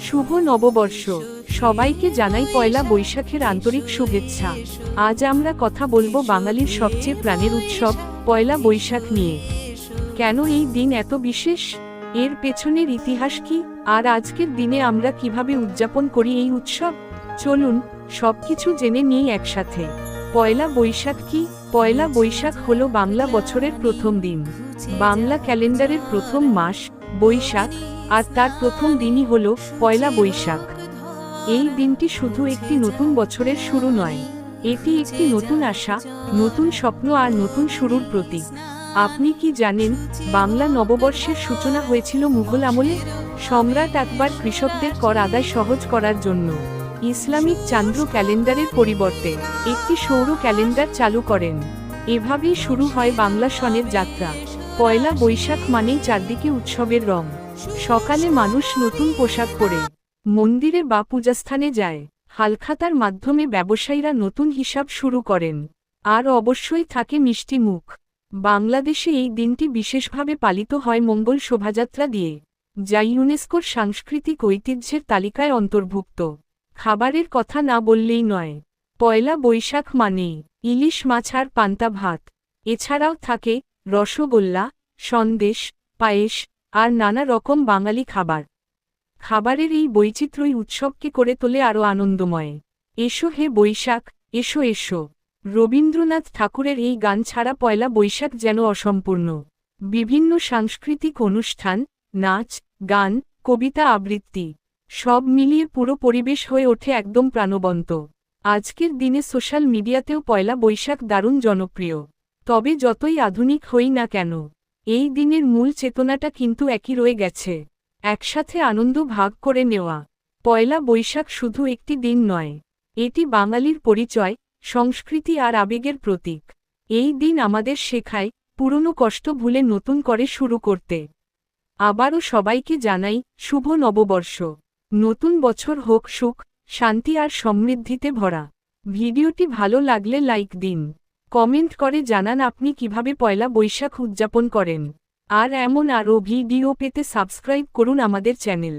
শুভ নববর্ষ। সবাইকে জানাই পয়লা বৈশাখের আন্তরিক শুভেচ্ছা। আজ আমরা কথা বলবো বাঙালির সবচেয়ে প্রাণের উৎসব পয়লা বৈশাখ নিয়ে। কেন এই দিন এত বিশেষ, এর পেছনের ইতিহাস কি, আর আজকের দিনে আমরা কিভাবে উদযাপন করি এই উৎসব, চলুন সবকিছু জেনে নিই একসাথে। পয়লা বৈশাখ কি? পয়লা বৈশাখ হলো বাংলা বছরের প্রথম দিন। বাংলা ক্যালেন্ডারের প্রথম মাস বৈশাখ, আর তার প্রথম দিনই হলো পয়লা বৈশাখ। এই দিনটি শুধু একটি নতুন বছরের শুরু নয়, এটি একটি নতুন আশা, নতুন স্বপ্ন আর নতুন শুরুর প্রতীক। আপনি কি জানেন, বাংলা নববর্ষের সূচনা হয়েছিল মুঘল আমলে? সম্রাট আকবর কৃষকদের কর আদায় সহজ করার জন্য ইসলামিক চান্দ্র ক্যালেন্ডারের পরিবর্তে একটি সৌর ক্যালেন্ডার চালু করেন। এভাবেই শুরু হয় বাংলা সনের যাত্রা। পয়লা বৈশাখ মানেই চারদিকে উৎসবের রং। সকালে মানুষ নতুন পোশাক পরে মন্দিরে বা পূজাস্থানে যায়। হালখাতার মাধ্যমে ব্যবসায়ীরা নতুন হিসাব শুরু করেন। আর অবশ্যই থাকে মিষ্টি মুখ। বাংলাদেশে এই দিনটি বিশেষভাবে পালিত হয় মঙ্গল শোভাযাত্রা দিয়ে, যা ইউনেস্কোর সাংস্কৃতিক ঐতিহ্যের তালিকায় অন্তর্ভুক্ত। খাবারের কথা না বললেই নয়। পয়লা বৈশাখ মানেই ইলিশ মাছ আর পান্তা ভাত। এছাড়াও থাকে রসগোল্লা, সন্দেশ, পায়েস আর নানা রকম বাঙালি খাবার। খাবারের এই বৈচিত্র্যই উৎসবকে করে তোলে আরও আনন্দময়। এসো হে বৈশাখ, এসো এসো। রবীন্দ্রনাথ ঠাকুরের এই গান ছাড়া পয়লা বৈশাখ যেন অসম্পূর্ণ। বিভিন্ন সাংস্কৃতিক অনুষ্ঠান, নাচ, গান, কবিতা আবৃত্তি সব মিলিয়ে পুরো পরিবেশ হয়ে ওঠে একদম প্রাণবন্ত। আজকের দিনে সোশ্যাল মিডিয়াতেও পয়লা বৈশাখ দারুণ জনপ্রিয়। তবে যতই আধুনিক হই না কেন, এই দিনের মূল চেতনাটা কিন্তু একই রয়ে গেছে, একসাথে আনন্দ ভাগ করে নেওয়া। পয়লা বৈশাখ শুধু একটি দিন নয়, এটি বাঙালির পরিচয়, সংস্কৃতি আর আবেগের প্রতীক। এই দিন আমাদের শেখায় পুরনো কষ্ট ভুলে নতুন করে শুরু করতে। আবারও সবাইকে জানাই শুভ নববর্ষ। নতুন বছর হোক সুখ, শান্তি আর সমৃদ্ধিতে ভরা। ভিডিওটি ভালো লাগলে লাইক দিন, কমেন্ট করে জানান আপনি কিভাবে পয়লা বৈশাখ উদযাপন করেন। আর এমন আরও ভিডিও পেতে সাবস্ক্রাইব করুন আমাদের চ্যানেল।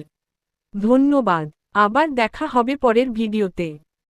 ধন্যবাদ। আবার দেখা হবে পরের ভিডিওতে।